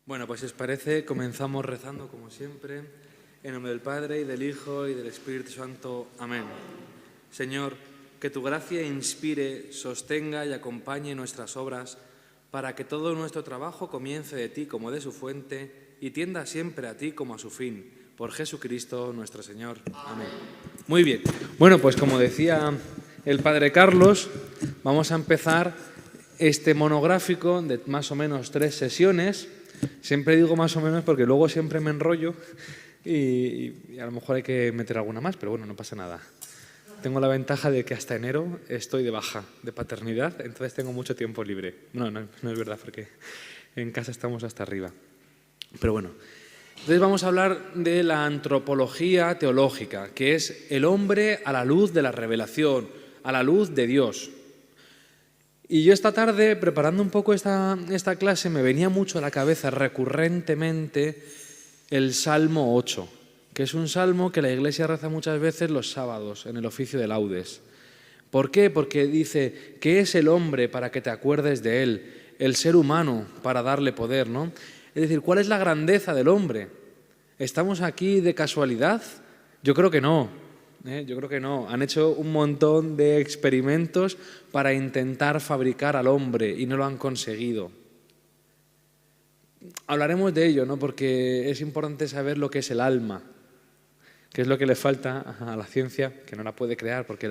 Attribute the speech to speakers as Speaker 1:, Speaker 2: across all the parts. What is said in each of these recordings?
Speaker 1: Bueno, pues si os parece, comenzamos rezando como siempre, en nombre del Padre, y del Hijo, y del Espíritu Santo. Amén. Señor, que tu gracia inspire, sostenga y acompañe nuestras obras, para que todo nuestro trabajo comience de ti como de su fuente, y tienda siempre a ti como a su fin. Por Jesucristo nuestro Señor. Amén. Muy bien. Bueno, pues como decía el Padre Carlos, vamos a empezar este monográfico de más o menos 3 sesiones. Siempre digo más o menos porque luego siempre me enrollo y a lo mejor hay que meter alguna más, pero bueno, no pasa nada. Tengo la ventaja de que hasta enero estoy de baja de paternidad, entonces tengo mucho tiempo libre. No es verdad, porque en casa estamos hasta arriba. Pero bueno, entonces vamos a hablar de la antropología teológica, que es el hombre a la luz de la revelación, a la luz de Dios. Y yo esta tarde, preparando un poco esta clase, me venía mucho a la cabeza recurrentemente el Salmo 8, que es un salmo que la Iglesia reza muchas veces los sábados en el oficio de laudes. ¿Por qué? Porque dice, ¿qué es el hombre para que te acuerdes de él? El ser humano para darle poder, ¿no? Es decir, ¿cuál es la grandeza del hombre? ¿Estamos aquí de casualidad? Yo creo que no. Yo creo que no. Han hecho un montón de experimentos para intentar fabricar al hombre y no lo han conseguido. Hablaremos de ello, ¿no? Porque es importante saber lo que es el alma, que es lo que le falta a la ciencia, que no la puede crear, porque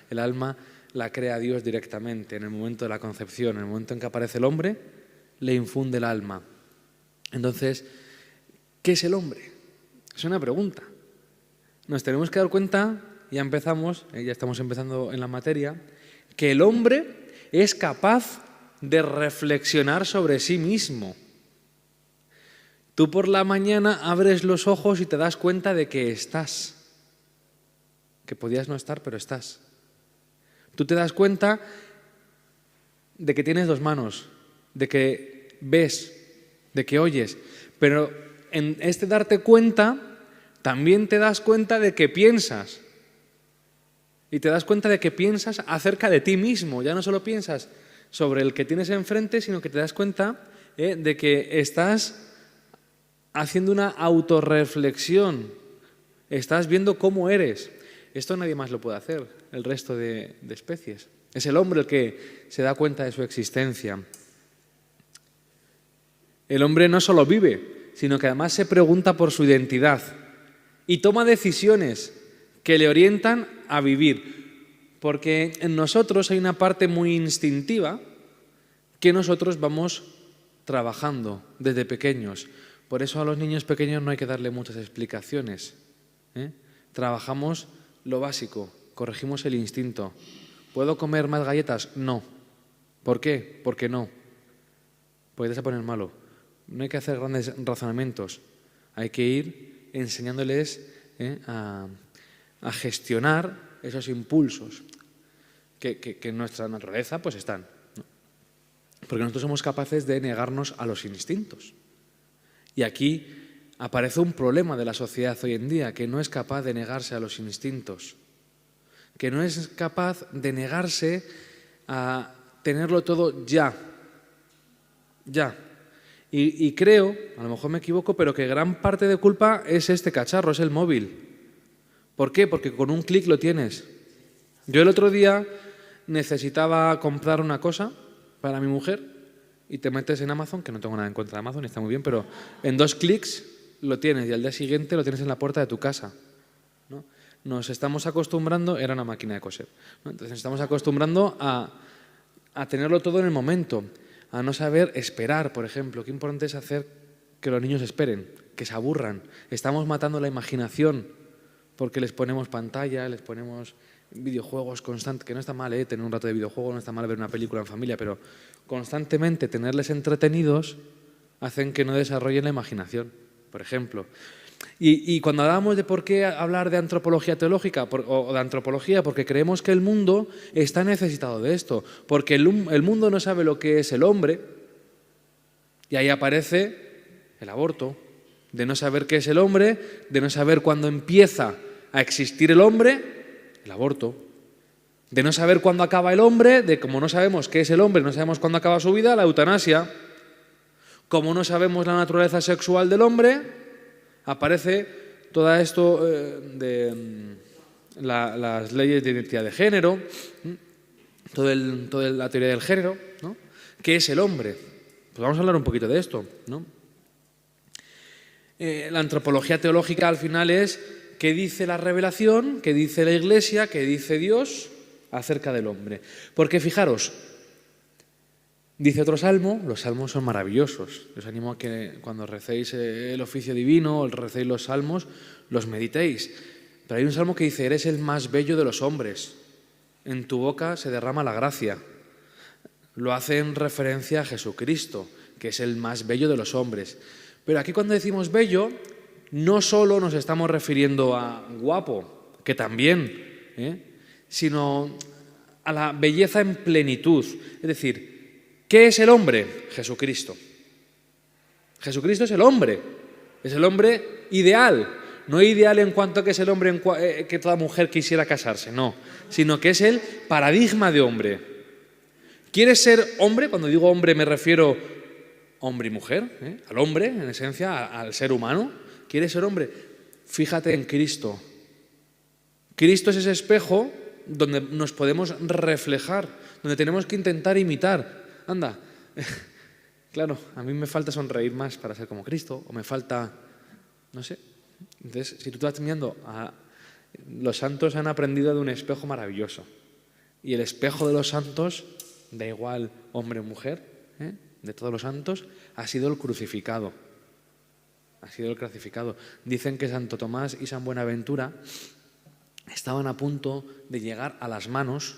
Speaker 1: el alma la crea Dios directamente en el momento de la concepción, en el momento en que aparece el hombre, le infunde el alma. Entonces, ¿qué es el hombre? Es una pregunta. Nos tenemos que dar cuenta, ya empezamos, ya estamos empezando en la materia, que el hombre es capaz de reflexionar sobre sí mismo. Tú por la mañana abres los ojos y te das cuenta de que estás, que podías no estar, pero estás. Tú te das cuenta de que tienes 2 manos, de que ves, de que oyes, pero en este darte cuenta también te das cuenta de que piensas. Y te das cuenta de que piensas acerca de ti mismo. Ya no solo piensas sobre el que tienes enfrente, sino que te das cuenta de que estás haciendo una autorreflexión. Estás viendo cómo eres. Esto nadie más lo puede hacer, el resto de especies. Es el hombre el que se da cuenta de su existencia. El hombre no solo vive, sino que además se pregunta por su identidad y toma decisiones que le orientan a vivir. Porque en nosotros hay una parte muy instintiva que nosotros vamos trabajando desde pequeños. Por eso a los niños pequeños no hay que darle muchas explicaciones. Trabajamos lo básico, corregimos el instinto. ¿Puedo comer más galletas? No. ¿Por qué? Porque no. Porque te vas a poner malo. No hay que hacer grandes razonamientos. Hay que ir enseñándoles a gestionar esos impulsos que en nuestra naturaleza pues están, ¿no? Porque nosotros somos capaces de negarnos a los instintos. Y aquí aparece un problema de la sociedad hoy en día, que no es capaz de negarse a los instintos, que no es capaz de negarse a tenerlo todo ya. Y creo, a lo mejor me equivoco, pero que gran parte de culpa es este cacharro, es el móvil. ¿Por qué? Porque con un clic lo tienes. Yo el otro día necesitaba comprar una cosa para mi mujer y te metes en Amazon, que no tengo nada en contra de Amazon, está muy bien, pero en 2 clics lo tienes y al día siguiente lo tienes en la puerta de tu casa, ¿no? Nos estamos acostumbrando, era una máquina de coser, ¿no? Entonces nos estamos acostumbrando a tenerlo todo en el momento, a no saber esperar, por ejemplo. Qué importante es hacer que los niños esperen, que se aburran. Estamos matando la imaginación porque les ponemos pantalla, les ponemos videojuegos constantes, que no está mal tener un rato de videojuego, no está mal ver una película en familia, pero constantemente tenerles entretenidos hacen que no desarrollen la imaginación, por ejemplo. Y cuando hablamos de por qué hablar de antropología teológica o de antropología, porque creemos que el mundo está necesitado de esto, porque el mundo no sabe lo que es el hombre, y ahí aparece el aborto, de no saber qué es el hombre, de no saber cuándo empieza a existir el hombre, el aborto, de no saber cuándo acaba el hombre, de como no sabemos qué es el hombre, no sabemos cuándo acaba su vida, la eutanasia. Como no sabemos la naturaleza sexual del hombre, aparece todo esto de las leyes de identidad de género, toda la teoría del género, ¿no? ¿Qué es el hombre? Pues vamos a hablar un poquito de esto, ¿no? La antropología teológica al final es qué dice la revelación, qué dice la Iglesia, qué dice Dios acerca del hombre. Porque fijaros, dice otro salmo, los salmos son maravillosos. Os animo a que cuando recéis el oficio divino o recéis los salmos, los meditéis. Pero hay un salmo que dice, eres el más bello de los hombres, en tu boca se derrama la gracia. Lo hace en referencia a Jesucristo, que es el más bello de los hombres. Pero aquí cuando decimos bello, no solo nos estamos refiriendo a guapo, que también, sino a la belleza en plenitud. Es decir, ¿qué es el hombre? Jesucristo. Jesucristo es el hombre ideal. No ideal en cuanto a que es el hombre que toda mujer quisiera casarse, no, sino que es el paradigma de hombre. ¿Quieres ser hombre? Cuando digo hombre me refiero hombre y mujer, al hombre, en esencia, al ser humano. ¿Quieres ser hombre? Fíjate en Cristo. Cristo es ese espejo donde nos podemos reflejar, donde tenemos que intentar imitar. Anda, claro, a mí me falta sonreír más para ser como Cristo, o me falta, no sé. Entonces, si tú estás mirando, los santos han aprendido de un espejo maravilloso. Y el espejo de los santos, da igual hombre o mujer, de todos los santos, ha sido el crucificado. Ha sido el crucificado. Dicen que Santo Tomás y San Buenaventura estaban a punto de llegar a las manos,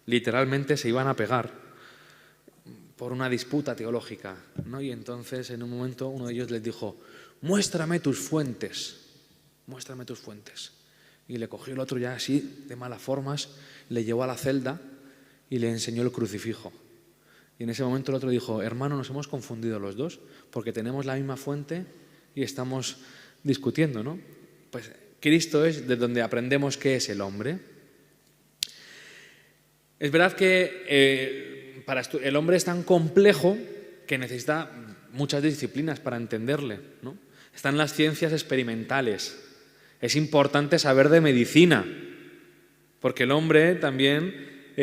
Speaker 1: literalmente se iban a pegar por una disputa teológica, ¿no? Y entonces en un momento uno de ellos les dijo, muéstrame tus fuentes, muéstrame tus fuentes. Y le cogió el otro ya así, de malas formas, le llevó a la celda y le enseñó el crucifijo. Y en ese momento el otro dijo, hermano, nos hemos confundido los dos, porque tenemos la misma fuente y estamos discutiendo, ¿no? Pues Cristo es de donde aprendemos qué es el hombre. Es verdad que el hombre es tan complejo que necesita muchas disciplinas para entenderle, ¿no? Están las ciencias experimentales. Es importante saber de medicina, porque el hombre también,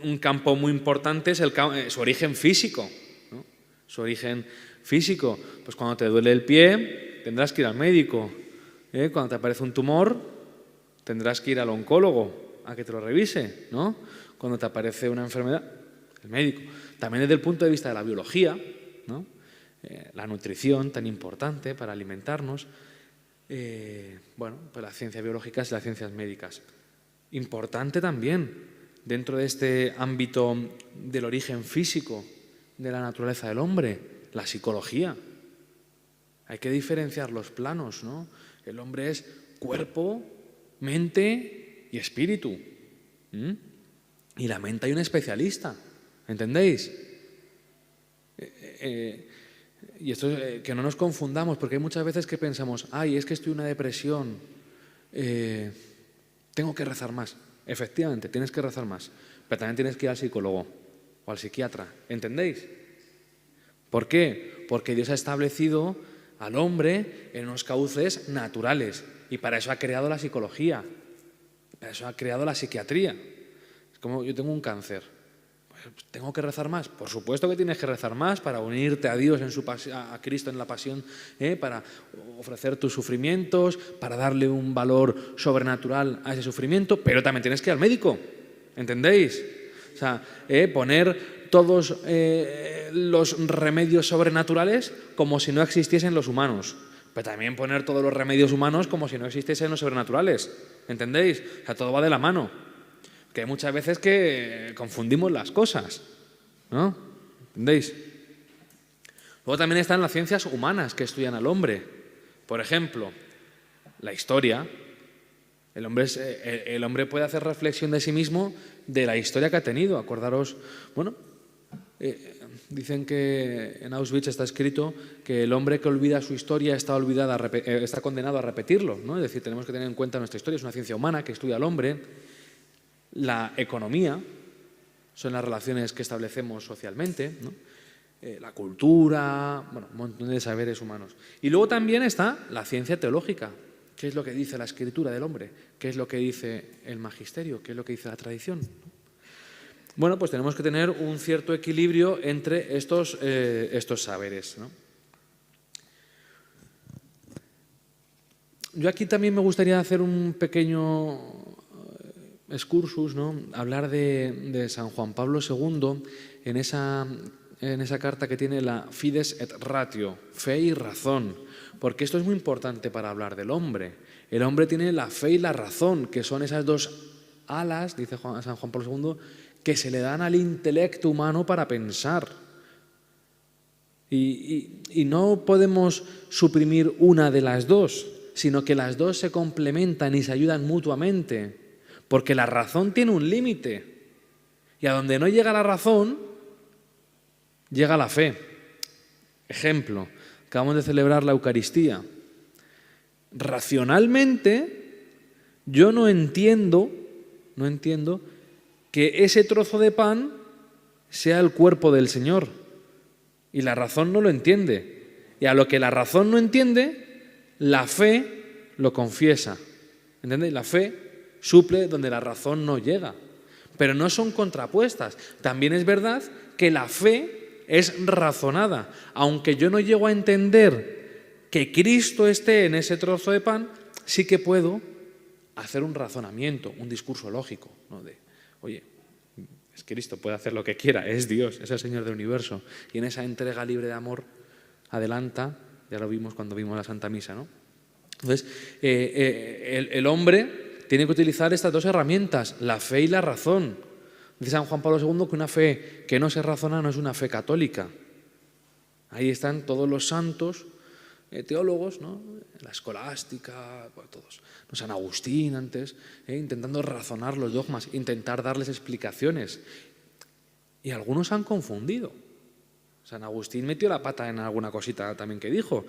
Speaker 1: un campo muy importante es su origen físico, ¿no? Su origen físico. Pues cuando te duele el pie, tendrás que ir al médico. Cuando te aparece un tumor, tendrás que ir al oncólogo a que te lo revise, ¿no? Cuando te aparece una enfermedad, el médico. También desde el punto de vista de la biología, ¿no? La nutrición, tan importante para alimentarnos. Pues las ciencias biológicas y las ciencias médicas. Importante también, dentro de este ámbito del origen físico de la naturaleza del hombre, la psicología. Hay que diferenciar los planos, ¿no? El hombre es cuerpo, mente y espíritu. Y la mente hay un especialista, ¿entendéis? Y esto que no nos confundamos, porque hay muchas veces que pensamos, es que estoy en una depresión, tengo que rezar más. Efectivamente, tienes que rezar más, pero también tienes que ir al psicólogo o al psiquiatra, ¿entendéis? ¿Por qué? Porque Dios ha establecido al hombre en unos cauces naturales y para eso ha creado la psicología, para eso ha creado la psiquiatría. Es como yo tengo un cáncer, pues tengo que rezar más. Por supuesto que tienes que rezar más para unirte a Dios, a Cristo en la pasión, para ofrecer tus sufrimientos, para darle un valor sobrenatural a ese sufrimiento, pero también tienes que ir al médico, ¿entendéis? O sea, poner todos los remedios sobrenaturales como si no existiesen los humanos, pero también poner todos los remedios humanos como si no existiesen los sobrenaturales, ¿entendéis? O sea, todo va de la mano, que hay muchas veces que confundimos las cosas, ¿no? ¿Entendéis? Luego también están las ciencias humanas que estudian al hombre. Por ejemplo, la historia. El hombre puede hacer reflexión de sí mismo de la historia que ha tenido. Acordaros, dicen que en Auschwitz está escrito que el hombre que olvida su historia está condenado a repetirlo, ¿no? Es decir, tenemos que tener en cuenta nuestra historia. Es una ciencia humana que estudia al hombre. La economía son las relaciones que establecemos socialmente, ¿no? la cultura, bueno, un montón de saberes humanos. Y luego también está la ciencia teológica. ¿Qué es lo que dice la escritura del hombre? ¿Qué es lo que dice el magisterio? ¿Qué es lo que dice la tradición? Bueno, pues tenemos que tener un cierto equilibrio entre estos saberes, ¿no? Yo aquí también me gustaría hacer un pequeño excursus, ¿no? Hablar de San Juan Pablo II en esa carta que tiene la Fides et Ratio, fe y razón, porque esto es muy importante para hablar del hombre. El hombre tiene la fe y la razón, que son esas dos alas, dice San Juan Pablo II, que se le dan al intelecto humano para pensar. Y no podemos suprimir una de las dos, sino que las dos se complementan y se ayudan mutuamente, porque la razón tiene un límite. Y a donde no llega la razón, llega la fe. Ejemplo, acabamos de celebrar la Eucaristía. Racionalmente, yo no entiendo que ese trozo de pan sea el cuerpo del Señor. Y la razón no lo entiende. Y a lo que la razón no entiende, la fe lo confiesa. ¿Entendéis? La fe suple donde la razón no llega. Pero no son contrapuestas. También es verdad que la fe es razonada. Aunque yo no llego a entender que Cristo esté en ese trozo de pan, sí que puedo hacer un razonamiento, un discurso lógico, ¿no? De, oye, es Cristo, puede hacer lo que quiera, es Dios, es el Señor del universo. Y en esa entrega libre de amor adelanta, ya lo vimos cuando vimos la Santa Misa, ¿no? Entonces, el hombre tiene que utilizar estas dos herramientas, la fe y la razón. Dice San Juan Pablo II que una fe que no se razona no es una fe católica. Ahí están todos los santos teólogos, ¿no? La escolástica, bueno, todos. San Agustín antes, intentando razonar los dogmas, intentar darles explicaciones. Y algunos han confundido. San Agustín metió la pata en alguna cosita también que dijo.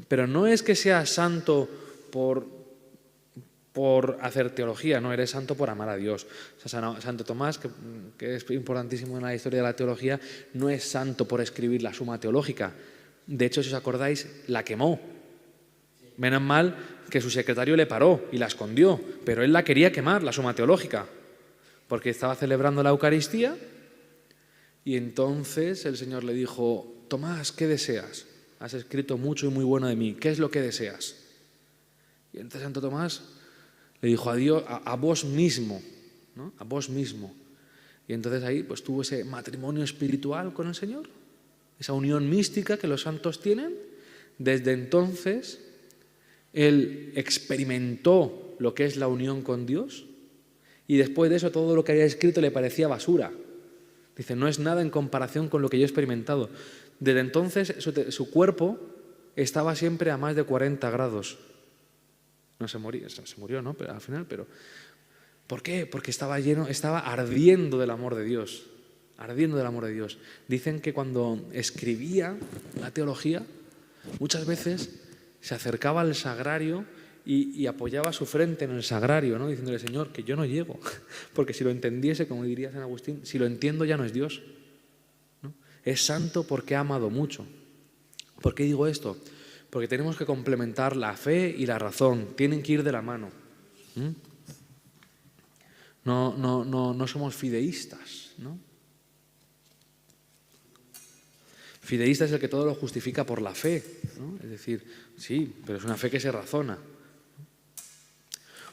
Speaker 1: Pero no es que seas santo por hacer teología, no, eres santo por amar a Dios. O sea, Santo Tomás, que es importantísimo en la historia de la teología, no es santo por escribir la Suma Teológica. De hecho, si os acordáis, la quemó. Menos mal que su secretario le paró y la escondió, pero él la quería quemar, la Suma Teológica, porque estaba celebrando la Eucaristía y entonces el Señor le dijo: Tomás, ¿qué deseas? Has escrito mucho y muy bueno de mí, ¿qué es lo que deseas? Y entonces Santo Tomás le dijo: a Dios, a vos mismo, ¿no? A vos mismo. Y entonces ahí pues tuvo ese matrimonio espiritual con el Señor, esa unión mística que los santos tienen. Desde entonces él experimentó lo que es la unión con Dios y después de eso todo lo que había escrito le parecía basura. Dice, no es nada en comparación con lo que yo he experimentado. Desde entonces su cuerpo estaba siempre a más de 40 grados. No se murió, ¿no? Pero al final, ¿por qué? Porque estaba ardiendo del amor de Dios. Ardiendo del amor de Dios. Dicen que cuando escribía la teología, muchas veces se acercaba al sagrario y apoyaba su frente en el sagrario, ¿no? Diciéndole, Señor, que yo no llego. Porque si lo entendiese, como diría San Agustín, si lo entiendo ya no es Dios, ¿no? Es santo porque ha amado mucho. ¿Por qué digo esto? Porque tenemos que complementar la fe y la razón. Tienen que ir de la mano. No somos fideístas, ¿no? Fideísta es el que todo lo justifica por la fe, ¿no? Es decir, sí, pero es una fe que se razona.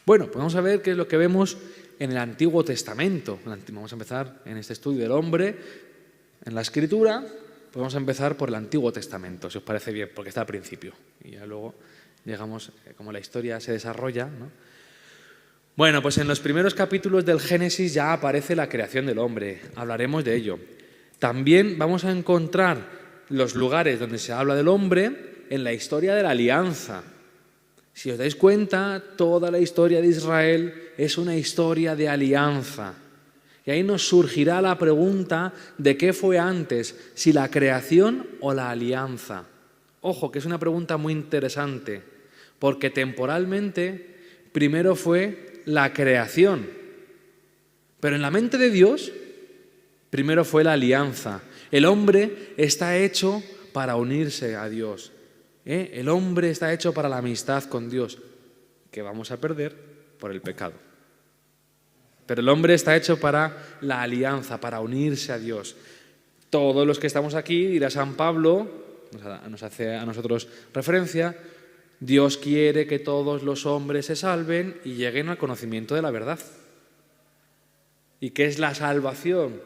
Speaker 1: Bueno, pues vamos a ver qué es lo que vemos en el Antiguo Testamento. Vamos a empezar en este estudio del hombre, en la Escritura. Pues vamos a empezar por el Antiguo Testamento, si os parece bien, porque está al principio. Y ya luego llegamos, como la historia se desarrolla, ¿no? Bueno, pues en los primeros capítulos del Génesis ya aparece la creación del hombre. Hablaremos de ello. También vamos a encontrar los lugares donde se habla del hombre en la historia de la alianza. Si os dais cuenta, toda la historia de Israel es una historia de alianza. Y ahí nos surgirá la pregunta de qué fue antes, si la creación o la alianza. Ojo, que es una pregunta muy interesante, porque temporalmente primero fue la creación, pero en la mente de Dios primero fue la alianza. El hombre está hecho para unirse a Dios. El hombre está hecho para la amistad con Dios, que vamos a perder por el pecado. Pero el hombre está hecho para la alianza, para unirse a Dios. Todos los que estamos aquí, dirá San Pablo, nos hace a nosotros referencia, Dios quiere que todos los hombres se salven y lleguen al conocimiento de la verdad. ¿Y qué es la salvación?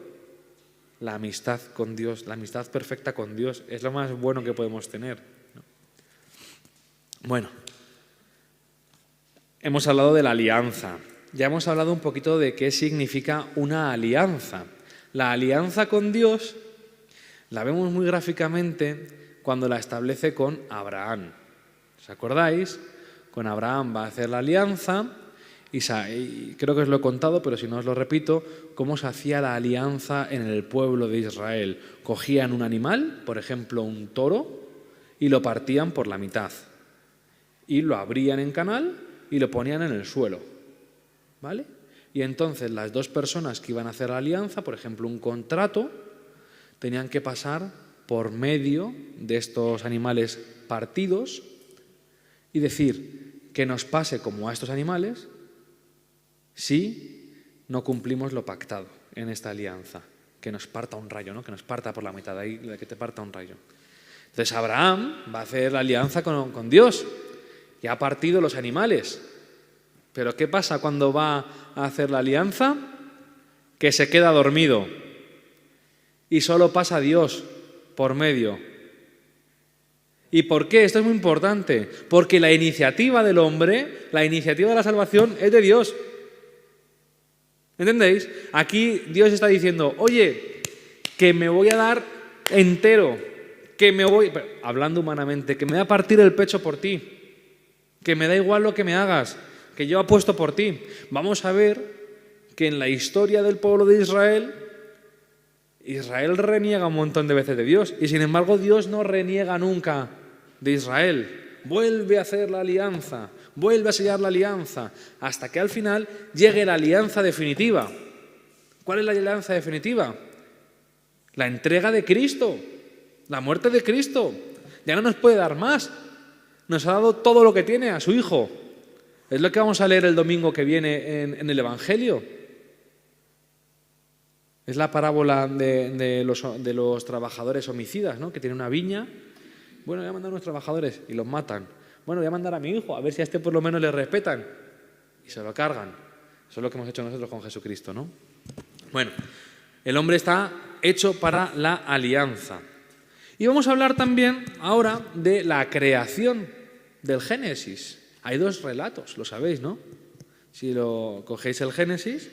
Speaker 1: La amistad con Dios, la amistad perfecta con Dios. Es lo más bueno que podemos tener, ¿no? Bueno, hemos hablado de la alianza. Ya hemos hablado un poquito de qué significa una alianza. La alianza con Dios la vemos muy gráficamente cuando la establece con Abraham. ¿Os acordáis? Con Abraham va a hacer la alianza y creo que os lo he contado, pero si no os lo repito, cómo se hacía la alianza en el pueblo de Israel. Cogían un animal, por ejemplo un toro, y lo partían por la mitad. Y lo abrían en canal y lo ponían en el suelo. ¿Vale? Y entonces las dos personas que iban a hacer la alianza, por ejemplo un contrato, tenían que pasar por medio de estos animales partidos y decir que nos pase como a estos animales si no cumplimos lo pactado en esta alianza, que nos parta un rayo, ¿no? Que nos parta por la mitad, ahí que te parta un rayo. Entonces Abraham va a hacer la alianza con Dios y ha partido los animales. Pero ¿qué pasa cuando va a hacer la alianza? Que se queda dormido y solo pasa Dios por medio. ¿Y por qué? Esto es muy importante. Porque la iniciativa del hombre, la iniciativa de la salvación es de Dios. ¿Entendéis? Aquí Dios está diciendo, oye, que me voy a dar entero, que me voy, hablando humanamente, que me voy a partir el pecho por ti, que me da igual lo que me hagas, que yo apuesto por ti. Vamos a ver que en la historia del pueblo de Israel, Israel reniega un montón de veces de Dios y sin embargo Dios no reniega nunca de Israel. Vuelve a hacer la alianza, vuelve a sellar la alianza, hasta que al final llegue la alianza definitiva. ¿Cuál es la alianza definitiva? La entrega de Cristo, la muerte de Cristo. Ya no nos puede dar más. Nos ha dado todo lo que tiene a su Hijo. Es lo que vamos a leer el domingo que viene en el Evangelio. Es la parábola de los trabajadores homicidas, ¿no? Que tienen una viña. Bueno, voy a mandar a unos trabajadores y los matan. Bueno, voy a mandar a mi hijo, a ver si a este por lo menos le respetan. Y se lo cargan. Eso es lo que hemos hecho nosotros con Jesucristo, ¿no? Bueno, el hombre está hecho para la alianza. Y vamos a hablar también ahora de la creación del Génesis. Hay dos relatos, lo sabéis, ¿no? Si lo cogéis el Génesis,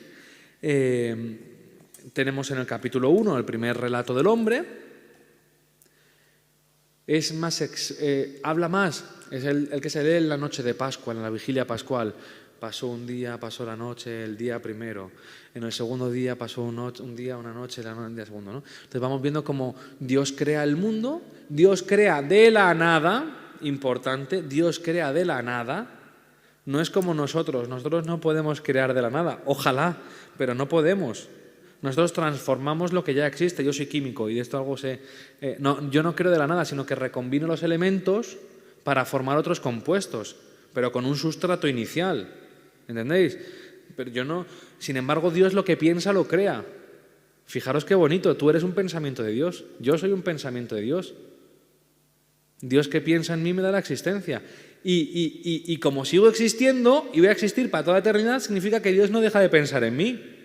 Speaker 1: tenemos en el capítulo 1 el primer relato del hombre. Es más, habla más, es el que se lee en la noche de Pascua, en la vigilia pascual. Pasó un día, pasó la noche, el día primero. En el segundo día pasó un día, una noche, el día segundo, ¿no? Entonces vamos viendo cómo Dios crea el mundo, Dios crea de la nada, importante, Dios crea de la nada. No es como nosotros no podemos crear de la nada, ojalá, pero no podemos. Nosotros transformamos lo que ya existe. Yo soy químico y de esto algo sé. Yo no creo de la nada, sino que recombino los elementos para formar otros compuestos, pero con un sustrato inicial. ¿Entendéis? Pero yo no. Sin embargo, Dios lo que piensa lo crea. Fijaros qué bonito. Tú eres un pensamiento de Dios. Yo soy un pensamiento de Dios. Dios que piensa en mí me da la existencia. Y como sigo existiendo y voy a existir para toda la eternidad, significa que Dios no deja de pensar en mí.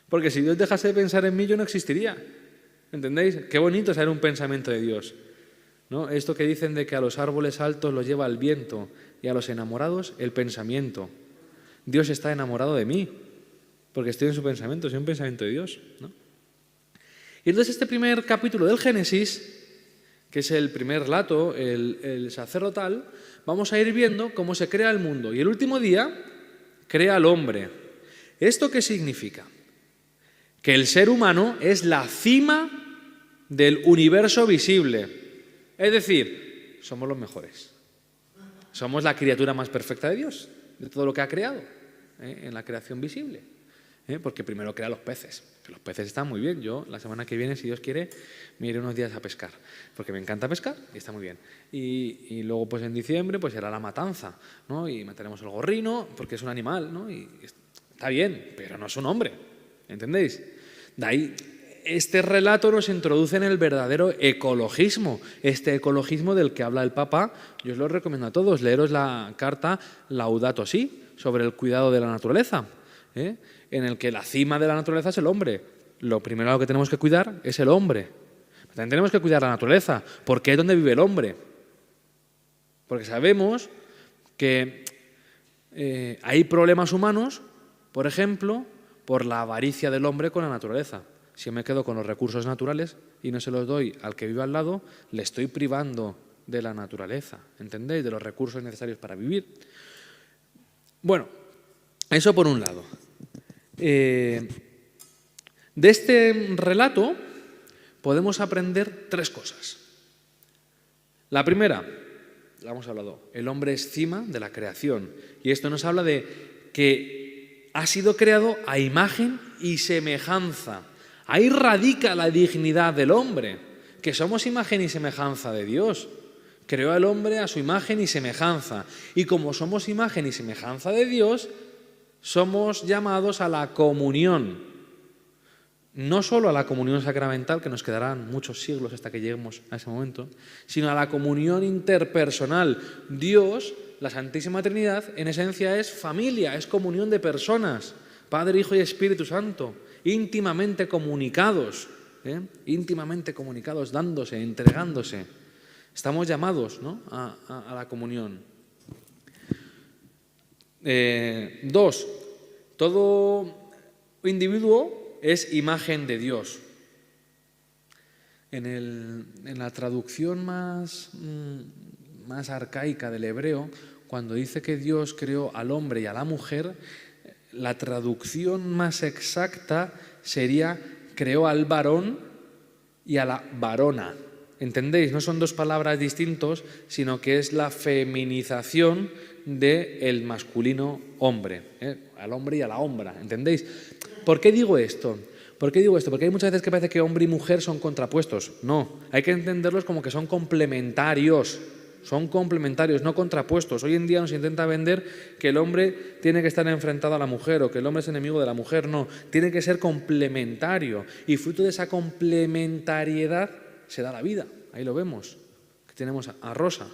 Speaker 1: Porque si Dios dejase de pensar en mí, yo no existiría. ¿Entendéis? Qué bonito ser un pensamiento de Dios, ¿no? Esto que dicen de que a los árboles altos los lleva el viento y a los enamorados el pensamiento. Dios está enamorado de mí, porque estoy en su pensamiento, soy un pensamiento de Dios, ¿no? Y entonces este primer capítulo del Génesis, que es el primer relato, el sacerdotal, vamos a ir viendo cómo se crea el mundo. Y el último día crea al hombre. ¿Esto qué significa? Que el ser humano es la cima del universo visible. Es decir, somos los mejores. Somos la criatura más perfecta de Dios, de todo lo que ha creado, en la creación visible. porque primero crea los peces. Que los peces están muy bien. Yo la semana que viene, si Dios quiere, me iré unos días a pescar, porque me encanta pescar y está muy bien. Y luego pues en diciembre pues será la matanza, ¿no? Y mataremos el gorrino porque es un animal, ¿no? Y está bien, pero no es un hombre, ¿entendéis? De ahí este relato nos introduce en el verdadero ecologismo, este ecologismo del que habla el Papa. Yo os lo recomiendo a todos, leeros la carta Laudato Si sobre el cuidado de la naturaleza, en el que la cima de la naturaleza es el hombre. Lo primero que tenemos que cuidar es el hombre. También tenemos que cuidar la naturaleza, porque es donde vive el hombre. Porque sabemos que hay problemas humanos, por ejemplo, por la avaricia del hombre con la naturaleza. Si yo me quedo con los recursos naturales y no se los doy al que vive al lado, le estoy privando de la naturaleza, ¿entendéis? De los recursos necesarios para vivir. Bueno, eso por un lado. De este relato podemos aprender 3 cosas. La primera, la hemos hablado, el hombre es cima de la creación. Y esto nos habla de que ha sido creado a imagen y semejanza. Ahí radica la dignidad del hombre, que somos imagen y semejanza de Dios. Creó al hombre a su imagen y semejanza. Y como somos imagen y semejanza de Dios, somos llamados a la comunión. No solo a la comunión sacramental, que nos quedarán muchos siglos hasta que lleguemos a ese momento, sino a la comunión interpersonal. Dios, la Santísima Trinidad, en esencia es familia, es comunión de personas, Padre, Hijo y Espíritu Santo, íntimamente comunicados, dándose, entregándose. Estamos llamados, ¿no?, a la comunión. 2. Todo individuo es imagen de Dios. En la traducción más arcaica del hebreo, cuando dice que Dios creó al hombre y a la mujer, la traducción más exacta sería creó al varón y a la varona. ¿Entendéis? No son 2 palabras distintos, sino que es la feminización del masculino hombre, al hombre y a la hembra. ¿Entendéis? ¿Por qué digo esto? Porque hay muchas veces que parece que hombre y mujer son contrapuestos. No, hay que entenderlos como que son complementarios. Son complementarios, no contrapuestos. Hoy en día nos intenta vender que el hombre tiene que estar enfrentado a la mujer o que el hombre es enemigo de la mujer. No, tiene que ser complementario. Y fruto de esa complementariedad se da la vida. Ahí lo vemos. Que tenemos a Rosa,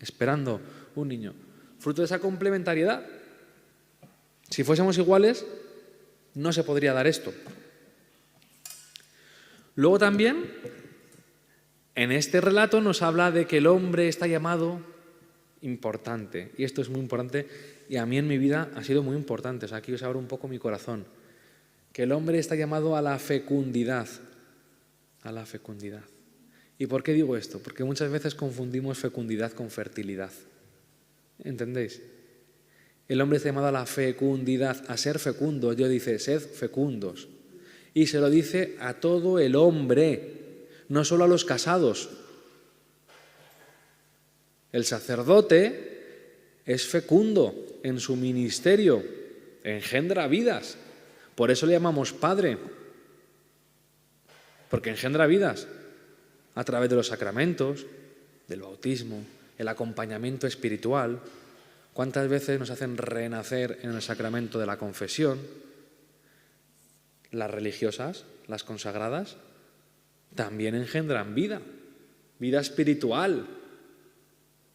Speaker 1: esperando un niño. Fruto de esa complementariedad. Si fuésemos iguales, no se podría dar esto. Luego también, en este relato nos habla de que el hombre está llamado importante. Y esto es muy importante y a mí en mi vida ha sido muy importante. O sea, aquí os abro un poco mi corazón. Que el hombre está llamado a la fecundidad. A la fecundidad. ¿Y por qué digo esto? Porque muchas veces confundimos fecundidad con fertilidad. ¿Entendéis? El hombre está llamado a la fecundidad, a ser fecundo. Dios dice, sed fecundos. Y se lo dice a todo el hombre, no solo a los casados. El sacerdote es fecundo en su ministerio, engendra vidas. Por eso le llamamos padre, porque engendra vidas a través de los sacramentos, del bautismo, el acompañamiento espiritual. ¿Cuántas veces nos hacen renacer en el sacramento de la confesión? Las religiosas, las consagradas, también engendran vida espiritual.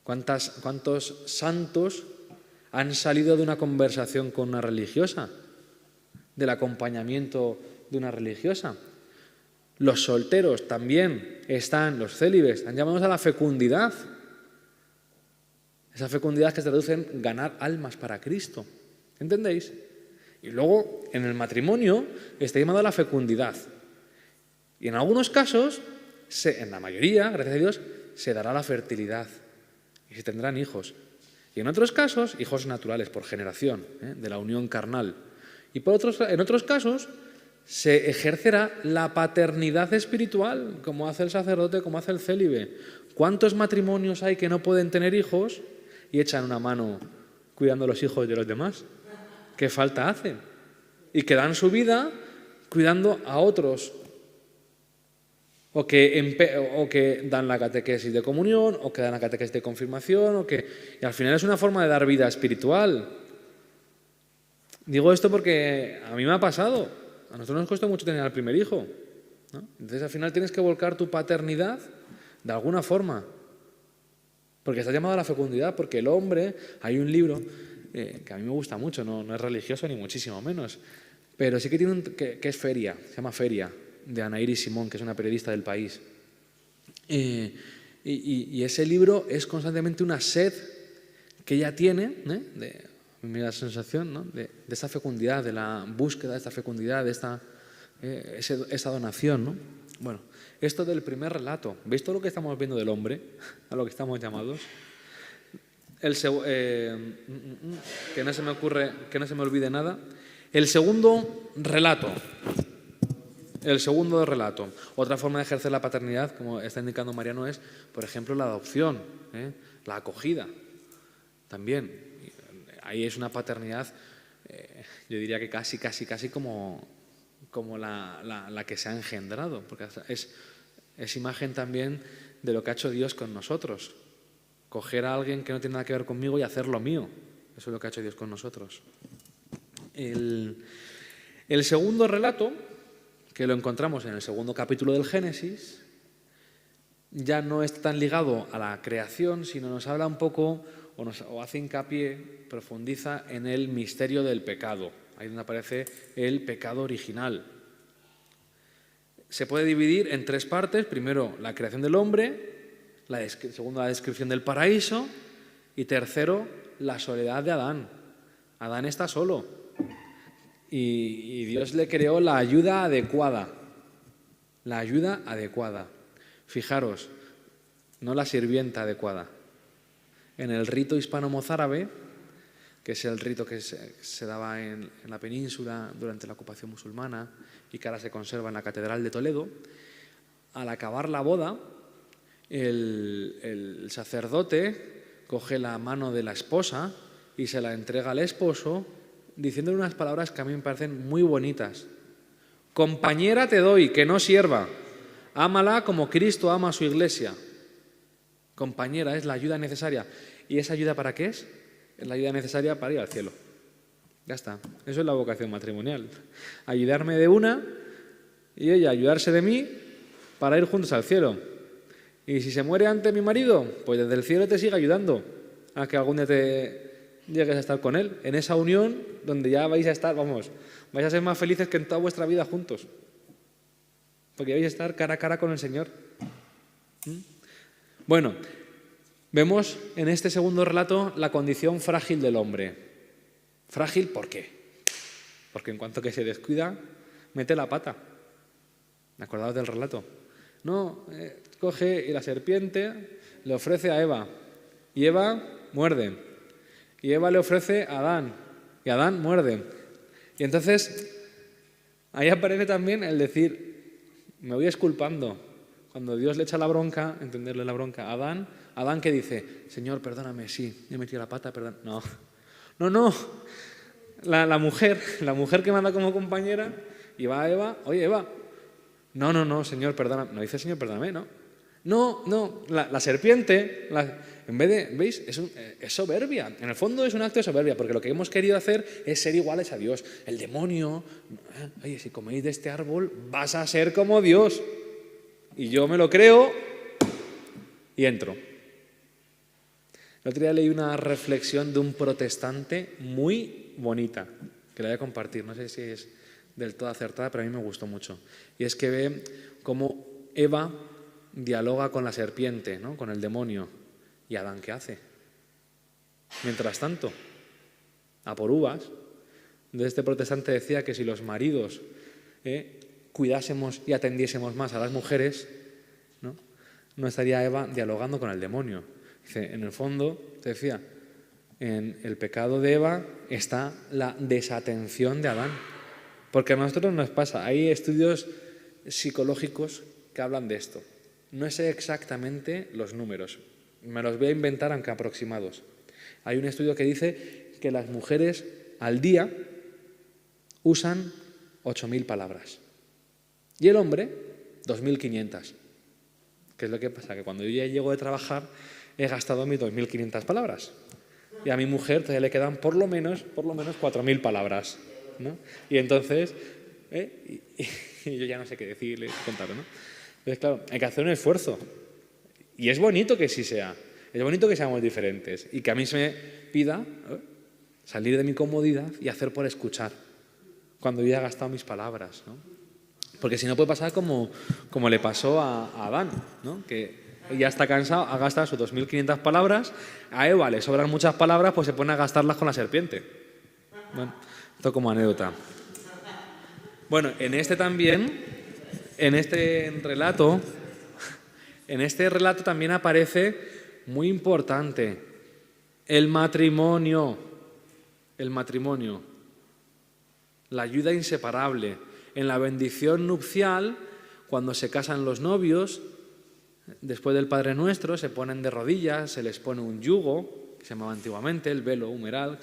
Speaker 1: ¿Cuántos santos han salido de una conversación con una religiosa, del acompañamiento de una religiosa? Los solteros también los célibes, están llamados a la fecundidad. Esa fecundidad que se traduce en ganar almas para Cristo. ¿Entendéis? Y luego, en el matrimonio, está llamado a la fecundidad. Y en algunos casos, en la mayoría, gracias a Dios, se dará la fertilidad. Y se tendrán hijos. Y en otros casos, hijos naturales, por generación, de la unión carnal. Y en otros casos, se ejercerá la paternidad espiritual, como hace el sacerdote, como hace el célibe. ¿Cuántos matrimonios hay que no pueden tener hijos y echan una mano cuidando los hijos de los demás? ¿Qué falta hacen? y que dan su vida cuidando a otros. O que dan la catequesis de comunión, o que dan la catequesis de confirmación, y al final es una forma de dar vida espiritual. Digo esto porque a mí me ha pasado. A nosotros nos costó mucho tener al primer hijo, ¿no? Entonces al final tienes que volcar tu paternidad de alguna forma. Porque está llamado a la fecundidad, porque el hombre, hay un libro que a mí me gusta mucho, no es religioso ni muchísimo menos, pero sí que tiene que es Feria, se llama Feria, de Ana Iris Simón, que es una periodista del País. Y ese libro es constantemente una sed que ella tiene, me da la sensación, ¿no?, de esta fecundidad, de la búsqueda de esta fecundidad, de esa donación, ¿no? Bueno, esto del primer relato, ¿veis todo lo que estamos viendo del hombre, a lo que estamos llamados? Que no se me olvide nada. El segundo relato. Otra forma de ejercer la paternidad, como está indicando Mariano, es, por ejemplo, la adopción, la acogida. También. Ahí es una paternidad, yo diría que casi como la que se ha engendrado, porque es imagen también de lo que ha hecho Dios con nosotros. Coger a alguien que no tiene nada que ver conmigo y hacerlo mío. Eso es lo que ha hecho Dios con nosotros. El segundo relato, que lo encontramos en el segundo capítulo del Génesis, ya no está tan ligado a la creación, sino nos habla un poco, o hace hincapié, profundiza en el misterio del pecado. Ahí donde aparece el pecado original. Se puede dividir en tres partes. Primero, la creación del hombre. Segundo, la descripción del paraíso. Y tercero, la soledad de Adán. Adán está solo. Y Dios le creó la ayuda adecuada. La ayuda adecuada. Fijaros, no la sirvienta adecuada. En el rito hispano-mozárabe, que es el rito que se daba en la península durante la ocupación musulmana y que ahora se conserva en la Catedral de Toledo, al acabar la boda, el sacerdote coge la mano de la esposa y se la entrega al esposo, diciéndole unas palabras que a mí me parecen muy bonitas. Compañera te doy, que no sierva. Ámala como Cristo ama a su iglesia. Compañera es la ayuda necesaria. ¿Y esa ayuda para qué es? Es la ayuda necesaria para ir al cielo. Ya está. Eso es la vocación matrimonial. Ayudarme de una y ella ayudarse de mí para ir juntos al cielo. Y si se muere antes mi marido, pues desde el cielo te sigue ayudando a que algún día te llegues a estar con él. En esa unión donde ya vais a estar, vais a ser más felices que en toda vuestra vida juntos. Porque vais a estar cara a cara con el Señor. Bueno, vemos en este segundo relato la condición frágil del hombre. ¿Frágil por qué? Porque en cuanto que se descuida, mete la pata. ¿Acordaos del relato? No, coge y la serpiente le ofrece a Eva. Y Eva muerde. Y Eva le ofrece a Adán. Y Adán muerde. Y entonces, ahí aparece también el decir, me voy exculpando. Cuando Dios le echa la bronca, entenderle la bronca a Adán, Adán que dice, Señor, perdóname, sí, he metido la pata, perdón. No. La mujer que manda como compañera, y va a Eva, oye, Eva, no, Señor, perdóname. No dice, Señor, perdóname, no. No, la serpiente, en vez de, ¿veis? Es soberbia. En el fondo es un acto de soberbia, porque lo que hemos querido hacer es ser iguales a Dios. El demonio, oye, si coméis de este árbol, vas a ser como Dios. Y yo me lo creo y entro. El otro día leí una reflexión de un protestante muy bonita, que la voy a compartir. No sé si es del todo acertada, pero a mí me gustó mucho. Y es que ve cómo Eva dialoga con la serpiente, ¿no?, con el demonio. ¿Y Adán qué hace? Mientras tanto, a por uvas. Entonces este protestante decía que si los maridos cuidásemos y atendiésemos más a las mujeres, no estaría Eva dialogando con el demonio. Dice, en el fondo, te decía, en el pecado de Eva está la desatención de Adán. Porque a nosotros nos pasa, hay estudios psicológicos que hablan de esto. No sé exactamente los números, me los voy a inventar aunque aproximados. Hay un estudio que dice que las mujeres al día usan 8.000 palabras. Y el hombre, 2.500. ¿Qué es lo que pasa? Que cuando yo ya llego de trabajar, he gastado mis 2.500 palabras. Y a mi mujer todavía le quedan por lo menos 4.000 palabras, ¿no? Y entonces, y yo ya no sé qué decirle, contar, ¿no? Entonces, claro, hay que hacer un esfuerzo. Y es bonito que sí sea. Es bonito que seamos diferentes. Y que a mí se me pida salir de mi comodidad y hacer por escuchar. Cuando yo ya he gastado mis palabras, ¿no? Porque si no puede pasar como le pasó a Adán, ¿no? Que ya está cansado, ha gastado sus 2.500 palabras, a Eva le sobran muchas palabras, pues se pone a gastarlas con la serpiente. Bueno, esto como anécdota. Bueno, en este relato también aparece, muy importante, el matrimonio, la ayuda inseparable. En la bendición nupcial, cuando se casan los novios, después del Padre Nuestro, se ponen de rodillas, se les pone un yugo, que se llamaba antiguamente el velo humeral,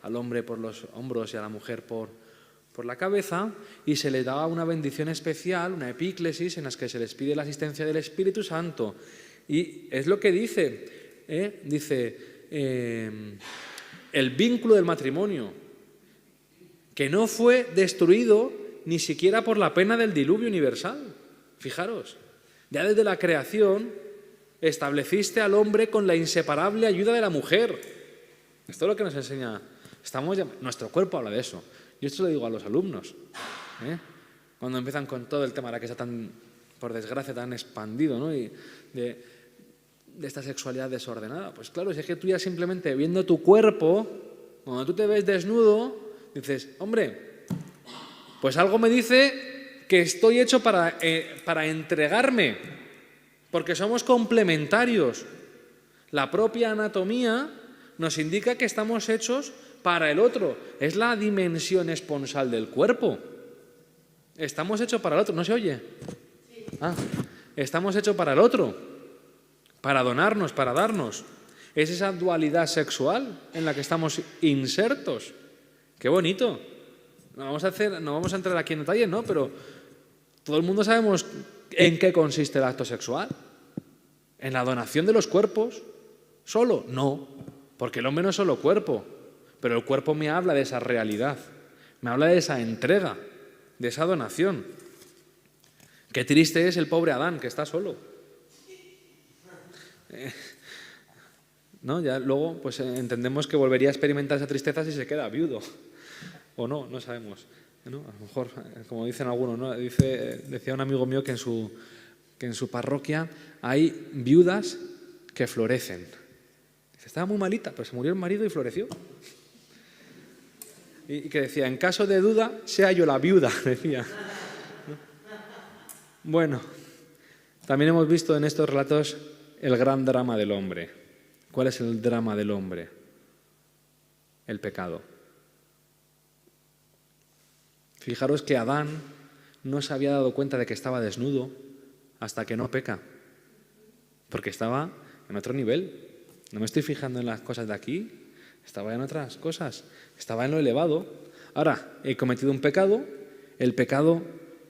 Speaker 1: al hombre por los hombros y a la mujer por la cabeza, y se les daba una bendición especial, una epíclesis, en la que se les pide la asistencia del Espíritu Santo. Y es lo que dice, el vínculo del matrimonio, que no fue destruido ni siquiera por la pena del diluvio universal. Fijaros. Ya desde la creación estableciste al hombre con la inseparable ayuda de la mujer. Esto es lo que nos enseña. Nuestro cuerpo habla de eso. Yo esto lo digo a los alumnos. Cuando empiezan con todo el tema ahora que está tan, por desgracia, tan expandido, ¿no? Y de esta sexualidad desordenada. Pues claro, si es que tú ya simplemente viendo tu cuerpo, cuando tú te ves desnudo, dices, hombre, pues algo me dice que estoy hecho para entregarme, porque somos complementarios. La propia anatomía nos indica que estamos hechos para el otro. Es la dimensión esponsal del cuerpo. Estamos hechos para el otro. ¿No se oye? Estamos hechos para el otro, para donarnos, para darnos. Es esa dualidad sexual en la que estamos insertos. ¡Qué bonito! No vamos a entrar aquí en detalles, ¿no? Pero todo el mundo sabemos en qué consiste el acto sexual. ¿En la donación de los cuerpos? ¿Solo? No, porque el hombre no es solo cuerpo, pero el cuerpo me habla de esa realidad, me habla de esa entrega, de esa donación. Qué triste es el pobre Adán, que está solo. ¿No? Ya luego pues entendemos que volvería a experimentar esa tristeza si se queda viudo. O no, no sabemos, ¿no? A lo mejor, como dicen algunos, ¿no? Decía un amigo mío que en su parroquia hay viudas que florecen. Dice, estaba muy malita, pero se murió el marido y floreció. Y que decía, en caso de duda, sea yo la viuda, decía. Bueno, también hemos visto en estos relatos el gran drama del hombre. ¿Cuál es el drama del hombre? El pecado. Fijaros que Adán no se había dado cuenta de que estaba desnudo hasta que no peca, porque estaba en otro nivel. No me estoy fijando en las cosas de aquí, estaba en otras cosas, estaba en lo elevado. Ahora, he cometido un pecado, el pecado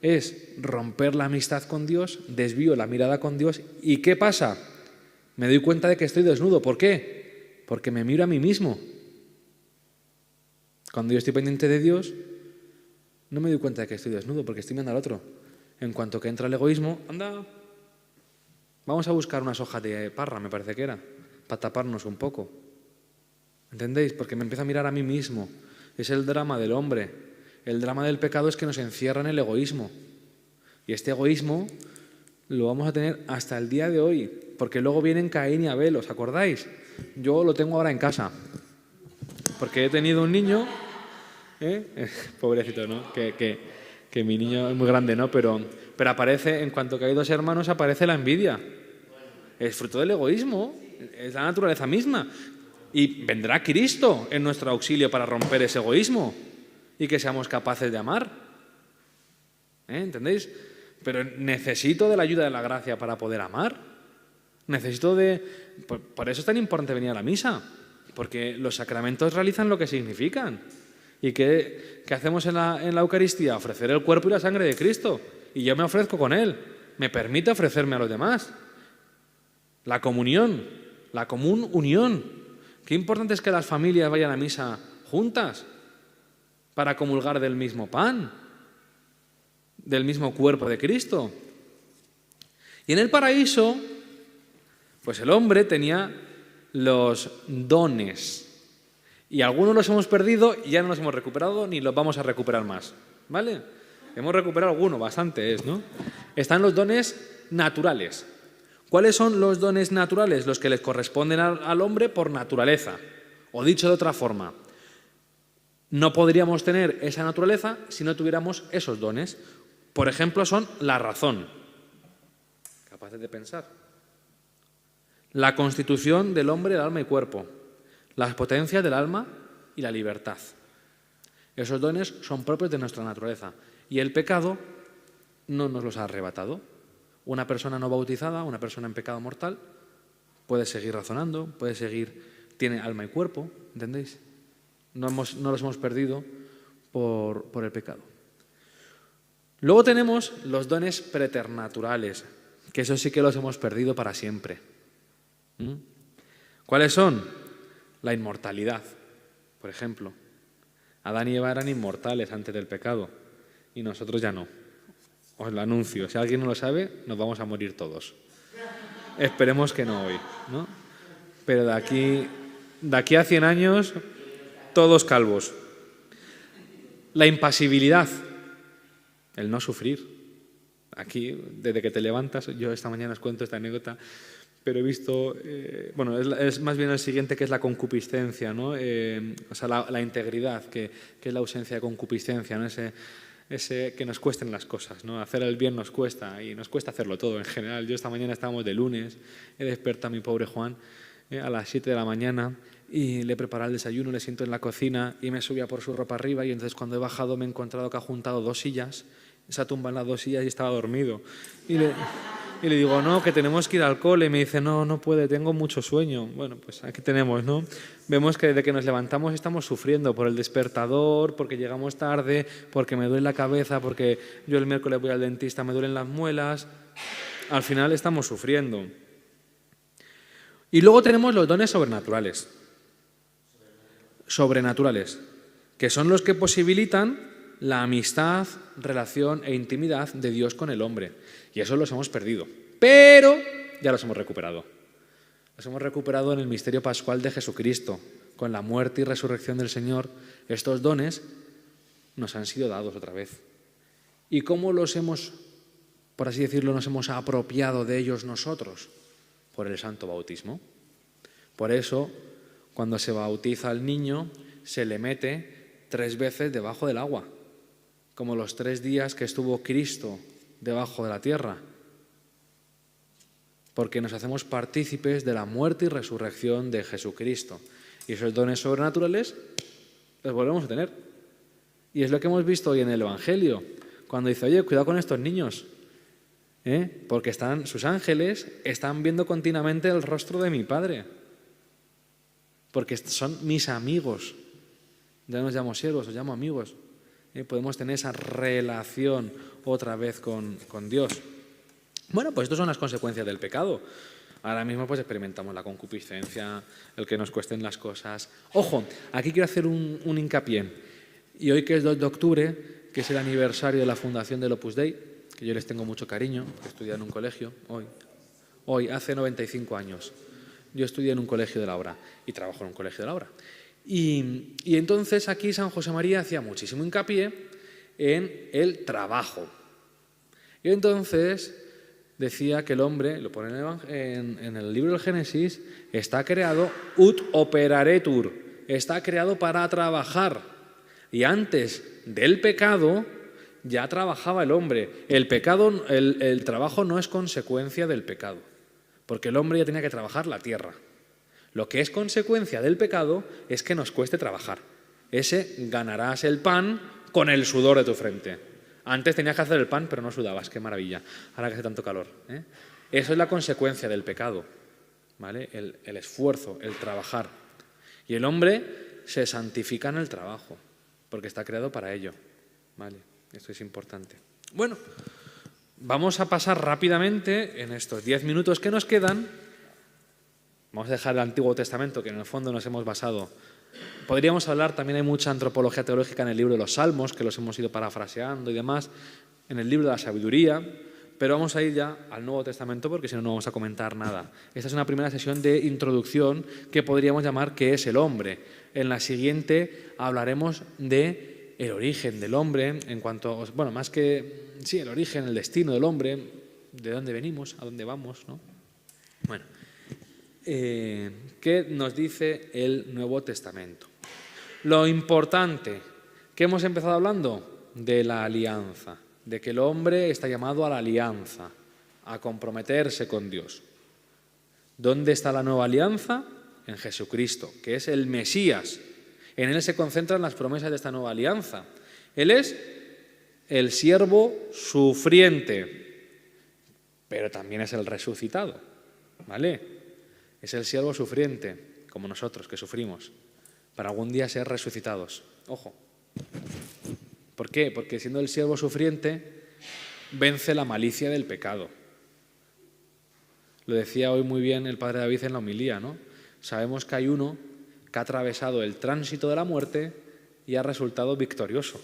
Speaker 1: es romper la amistad con Dios, desvío la mirada con Dios, ¿y qué pasa? Me doy cuenta de que estoy desnudo. ¿Por qué? Porque me miro a mí mismo. Cuando yo estoy pendiente de Dios, no me doy cuenta de que estoy desnudo porque estoy mirando al otro. En cuanto que entra el egoísmo, anda, vamos a buscar unas hojas de parra, me parece que era, para taparnos un poco. ¿Entendéis? Porque me empiezo a mirar a mí mismo. Es el drama del hombre. El drama del pecado es que nos encierra en el egoísmo. Y este egoísmo lo vamos a tener hasta el día de hoy, porque luego vienen Caín y Abel, ¿os acordáis? Yo lo tengo ahora en casa, porque he tenido un niño, pobrecito, ¿no? Que mi niño es muy grande, ¿no? Pero aparece, en cuanto que hay dos hermanos, aparece la envidia. Es fruto del egoísmo, es la naturaleza misma. Y vendrá Cristo en nuestro auxilio para romper ese egoísmo y que seamos capaces de amar. ¿Entendéis? Pero necesito de la ayuda de la gracia para poder amar. Por eso es tan importante venir a la misa, porque los sacramentos realizan lo que significan. ¿Y qué hacemos en la Eucaristía? Ofrecer el cuerpo y la sangre de Cristo. Y yo me ofrezco con Él. Me permite ofrecerme a los demás. La comunión, la común unión. Qué importante es que las familias vayan a misa juntas para comulgar del mismo pan, del mismo cuerpo de Cristo. Y en el paraíso, pues el hombre tenía los dones. Y algunos los hemos perdido y ya no los hemos recuperado ni los vamos a recuperar más. ¿Vale? Hemos recuperado algunos, bastante ¿no? Están los dones naturales. ¿Cuáles son los dones naturales? Los que les corresponden al hombre por naturaleza. O dicho de otra forma, no podríamos tener esa naturaleza si no tuviéramos esos dones. Por ejemplo, son la razón, capaces de pensar, la constitución del hombre, el alma y cuerpo, las potencias del alma y la libertad. Esos dones son propios de nuestra naturaleza y el pecado no nos los ha arrebatado. Una persona no bautizada, una persona en pecado mortal, puede seguir razonando, tiene alma y cuerpo, ¿entendéis? No los hemos perdido por el pecado. Luego tenemos los dones preternaturales, que esos sí que los hemos perdido para siempre. ¿Cuáles son? La inmortalidad, por ejemplo. Adán y Eva eran inmortales antes del pecado y nosotros ya no. Os lo anuncio, si alguien no lo sabe, nos vamos a morir todos. Esperemos que no hoy, ¿no? Pero de aquí a 100 años, todos calvos. La impasibilidad, el no sufrir. Aquí, desde que te levantas, yo esta mañana os cuento esta anécdota, pero he visto, es más bien el siguiente, que es la concupiscencia, ¿no? La integridad, que es la ausencia de concupiscencia, ¿no? Ese que nos cuesten las cosas, ¿no? Hacer el bien nos cuesta y nos cuesta hacerlo todo en general. Yo esta mañana estábamos de lunes, he despertado a mi pobre Juan a las 7 de la mañana y le he preparado el desayuno, le siento en la cocina y me subía por su ropa arriba y entonces cuando he bajado me he encontrado que ha juntado 2 sillas, se ha tumbado en las 2 sillas y estaba dormido. Y le digo, no, que tenemos que ir al cole. Y me dice, no puede, tengo mucho sueño. Bueno, pues aquí tenemos, ¿no? Vemos que desde que nos levantamos estamos sufriendo por el despertador, porque llegamos tarde, porque me duele la cabeza, porque yo el miércoles voy al dentista, me duelen las muelas. Al final estamos sufriendo. Y luego tenemos los dones sobrenaturales. Sobrenaturales, que son los que posibilitan la amistad, relación e intimidad de Dios con el hombre. Y eso los hemos perdido. Pero ya los hemos recuperado. Los hemos recuperado en el misterio pascual de Jesucristo. Con la muerte y resurrección del Señor, estos dones nos han sido dados otra vez. ¿Y cómo los hemos, por así decirlo, nos hemos apropiado de ellos nosotros? Por el santo bautismo. Por eso, cuando se bautiza al niño, se le mete 3 veces debajo del agua, como los 3 días que estuvo Cristo debajo de la tierra, porque nos hacemos partícipes de la muerte y resurrección de Jesucristo. Y esos dones sobrenaturales los volvemos a tener. Y es lo que hemos visto hoy en el Evangelio, cuando dice, oye, cuidado con estos niños, porque sus ángeles están viendo continuamente el rostro de mi Padre, porque son mis amigos. Ya no os llamo siervos, os llamo amigos. Podemos tener esa relación otra vez con Dios. Bueno, pues estas son las consecuencias del pecado. Ahora mismo pues experimentamos la concupiscencia, el que nos cuesten las cosas. Ojo, aquí quiero hacer un hincapié. Y hoy que es 2 de octubre, que es el aniversario de la fundación del Opus Dei, que yo les tengo mucho cariño, que estudié en un colegio hoy, hace 95 años. Yo estudié en un colegio de la obra y trabajo en un colegio de la obra. Y entonces aquí San José María hacía muchísimo hincapié en el trabajo. Y entonces decía que el hombre, lo pone en el libro del Génesis, está creado ut operaretur, está creado para trabajar. Y antes del pecado ya trabajaba el hombre. El trabajo no es consecuencia del pecado, porque el hombre ya tenía que trabajar la tierra. Lo que es consecuencia del pecado es que nos cueste trabajar. Ganarás el pan con el sudor de tu frente. Antes tenías que hacer el pan, pero no sudabas. ¡Qué maravilla! Ahora que hace tanto calor. Eso es la consecuencia del pecado, ¿vale? El esfuerzo, el trabajar. Y el hombre se santifica en el trabajo. porque está creado para ello. ¿Vale? Esto es importante. Bueno, vamos a pasar rápidamente en estos 10 minutos que nos quedan. Vamos a dejar el Antiguo Testamento, que en el fondo nos hemos basado. Podríamos hablar, también hay mucha antropología teológica en el libro de los Salmos, que los hemos ido parafraseando y demás, en el libro de la sabiduría, pero vamos a ir ya al Nuevo Testamento porque si no, no vamos a comentar nada. Esta es una primera sesión de introducción que podríamos llamar ¿qué es el hombre? En la siguiente hablaremos de el origen del hombre, en cuanto, bueno, más que, sí, el origen, el destino del hombre, de dónde venimos, a dónde vamos, ¿no? Bueno, ¿qué nos dice el Nuevo Testamento? Lo importante, ¿qué hemos empezado hablando? De la alianza, de que el hombre está llamado a la alianza, a comprometerse con Dios. ¿Dónde está la nueva alianza? En Jesucristo, que es el Mesías. En Él se concentran las promesas de esta nueva alianza. Él es el siervo sufriente, pero también es el resucitado, ¿vale? Es el siervo sufriente, como nosotros, que sufrimos, para algún día ser resucitados. Ojo. ¿Por qué? Porque siendo el siervo sufriente, vence la malicia del pecado. Lo decía hoy muy bien el padre David en la homilía, ¿no? Sabemos que hay uno que ha atravesado el tránsito de la muerte y ha resultado victorioso.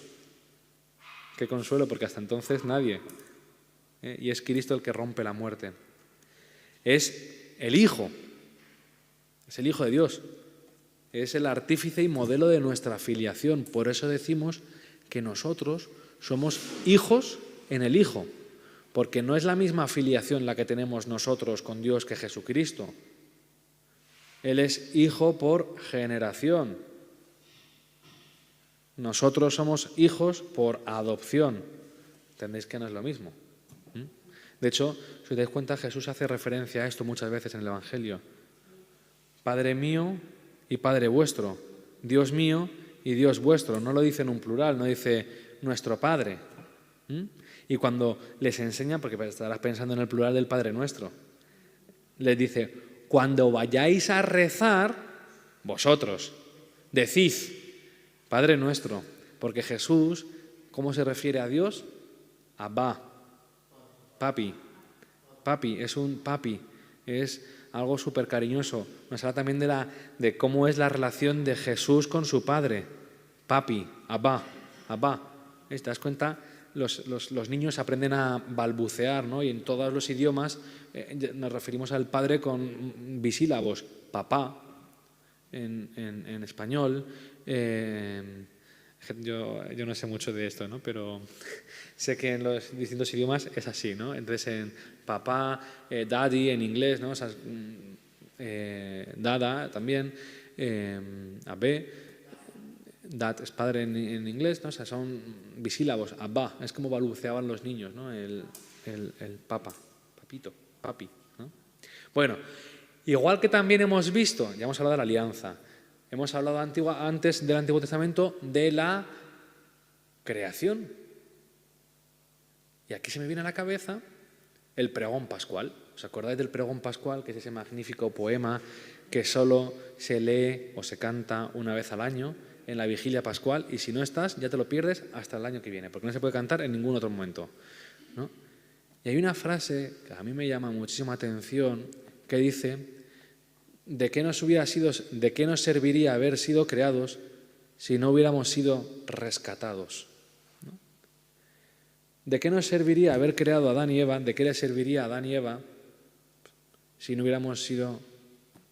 Speaker 1: Qué consuelo, porque hasta entonces nadie. Y es Cristo el que rompe la muerte. Es el Hijo. Es el Hijo de Dios. Es el artífice y modelo de nuestra filiación. Por eso decimos que nosotros somos hijos en el Hijo, porque no es la misma filiación la que tenemos nosotros con Dios que Jesucristo. Él es hijo por generación. Nosotros somos hijos por adopción. Entendéis que no es lo mismo. De hecho, si os dais cuenta, Jesús hace referencia a esto muchas veces en el Evangelio. Padre mío y Padre vuestro, Dios mío y Dios vuestro. No lo dice en un plural, no dice nuestro Padre. Y cuando les enseña, porque estarás pensando en el plural del Padre nuestro, les dice, cuando vayáis a rezar, vosotros, decid, Padre nuestro, porque Jesús, ¿cómo se refiere a Dios? Abba, papi. Papi, es un papi, es algo súper cariñoso. Nos habla también de cómo es la relación de Jesús con su Padre. Papi, Abba, Abba. ¿Te das cuenta? Los niños aprenden a balbucear, ¿no? Y en todos los idiomas nos referimos al Padre con bisílabos. Papá, en español. Yo no sé mucho de esto, ¿no? Pero sé que en los distintos idiomas es así, ¿no? Entonces en papá, daddy en inglés, ¿no? O sea, dada también, abe, dad es padre en inglés, ¿no? O sea, son bisílabos, abba, es como balbuceaban los niños, ¿no? El papa, papito, papi, ¿no? Bueno, igual que también hemos visto, ya hemos hablado de la alianza, hemos hablado antes del Antiguo Testamento de la creación. Y aquí se me viene a la cabeza el pregón pascual. ¿Os acordáis del pregón pascual, que es ese magnífico poema que solo se lee o se canta una vez al año en la vigilia pascual? Y si no estás, ya te lo pierdes hasta el año que viene, porque no se puede cantar en ningún otro momento, ¿no? Y hay una frase que a mí me llama muchísima atención que dice: ¿de qué nos serviría haber sido creados si no hubiéramos sido rescatados? ¿No? ¿De qué nos serviría haber creado a Adán y Eva? ¿De qué les serviría a Adán y Eva si no hubiéramos sido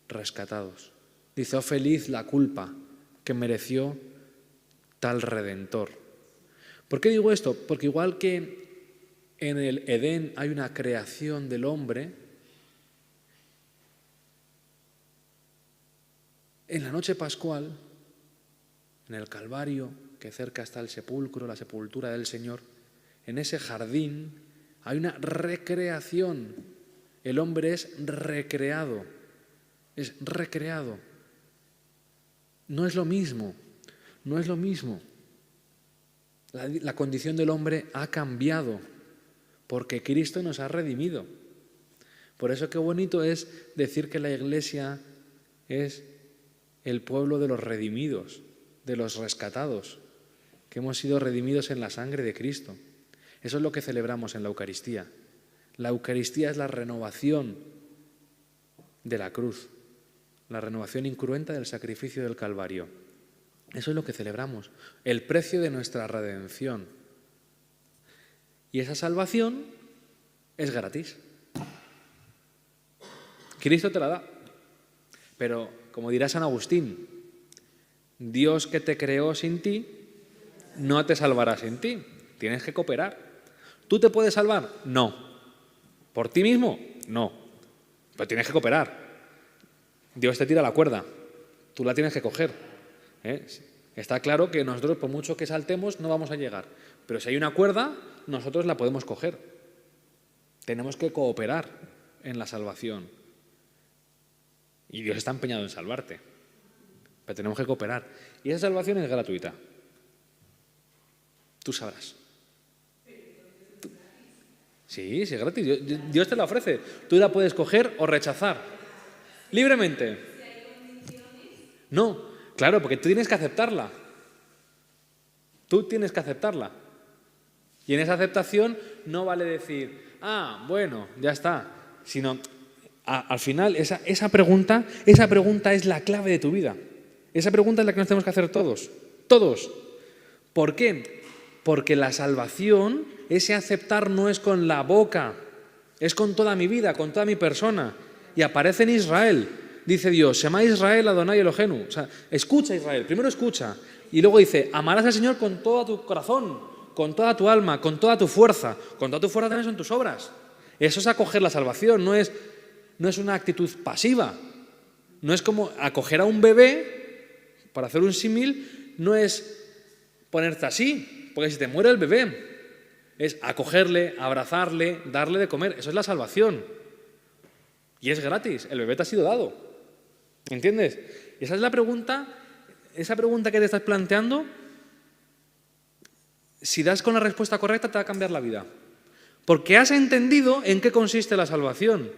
Speaker 1: rescatados? Dice: oh feliz la culpa que mereció tal Redentor. ¿Por qué digo esto? Porque igual que en el Edén hay una creación del hombre, en la noche pascual, en el Calvario, que cerca está el sepulcro, la sepultura del Señor, en ese jardín hay una recreación. El hombre es recreado. Es recreado. No es lo mismo. No es lo mismo. La condición del hombre ha cambiado porque Cristo nos ha redimido. Por eso qué bonito es decir que la Iglesia es el pueblo de los redimidos, de los rescatados. que hemos sido redimidos en la sangre de Cristo. Eso es lo que celebramos en la Eucaristía. La Eucaristía es la renovación de la cruz, la renovación incruenta del sacrificio del Calvario. Eso es lo que celebramos, el precio de nuestra redención. Y esa salvación es gratis. Cristo te la da. Pero, como dirá San Agustín, Dios que te creó sin ti, no te salvará sin ti. Tienes que cooperar. ¿Tú te puedes salvar? No. ¿Por ti mismo? No. Pero tienes que cooperar. Dios te tira la cuerda. Tú la tienes que coger. Está claro que nosotros, por mucho que saltemos, no vamos a llegar. Pero si hay una cuerda, nosotros la podemos coger. Tenemos que cooperar en la salvación. Y Dios está empeñado en salvarte. Pero tenemos que cooperar. Y esa salvación es gratuita. Tú sabrás. Sí, es gratis. Dios te la ofrece. Tú la puedes coger o rechazar. Libremente. No, claro, porque tú tienes que aceptarla. Tú tienes que aceptarla. Y en esa aceptación no vale decir, bueno, ya está. Sino, al final, esa pregunta es la clave de tu vida. Esa pregunta es la que nos tenemos que hacer todos. Todos. ¿Por qué? Porque la salvación, ese aceptar no es con la boca, es con toda mi vida, con toda mi persona. Y aparece en Israel. Dice Dios, Shema Israel Adonai Elohenu. O sea, escucha Israel, primero escucha. Y luego dice, amarás al Señor con todo tu corazón, con toda tu alma, con toda tu fuerza. Con toda tu fuerza también son tus obras. Eso es acoger la salvación, no es una actitud pasiva. No es como acoger a un bebé, para hacer un símil, no es ponerte así, porque si te muere el bebé, es acogerle, abrazarle, darle de comer. Eso es la salvación. Y es gratis, el bebé te ha sido dado. ¿Entiendes? Y esa es la pregunta, esa pregunta que te estás planteando, si das con la respuesta correcta te va a cambiar la vida. Porque has entendido en qué consiste la salvación.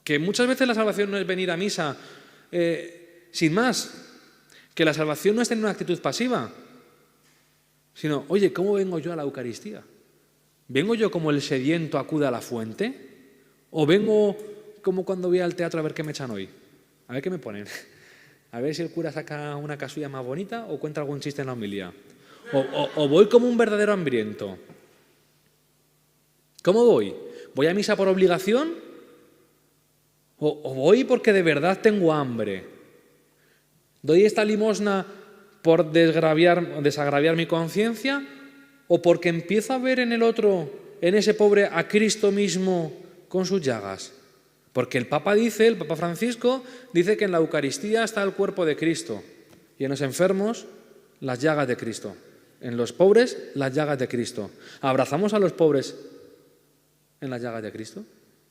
Speaker 1: Que muchas veces la salvación no es venir a misa sin más. Que la salvación no es tener una actitud pasiva. Sino, oye, ¿cómo vengo yo a la Eucaristía? ¿Vengo yo como el sediento acude a la fuente? ¿O vengo como cuando voy al teatro a ver qué me echan hoy? A ver qué me ponen. A ver si el cura saca una casulla más bonita o cuenta algún chiste en la homilía. O voy como un verdadero hambriento. ¿Cómo voy? ¿Voy a misa por obligación? ¿O voy porque de verdad tengo hambre? ¿Doy esta limosna por desagraviar mi conciencia? ¿O porque empiezo a ver en el otro, en ese pobre, a Cristo mismo con sus llagas? Porque el Papa Francisco, dice que en la Eucaristía está el cuerpo de Cristo y en los enfermos las llagas de Cristo. En los pobres, las llagas de Cristo. ¿Abrazamos a los pobres en las llagas de Cristo?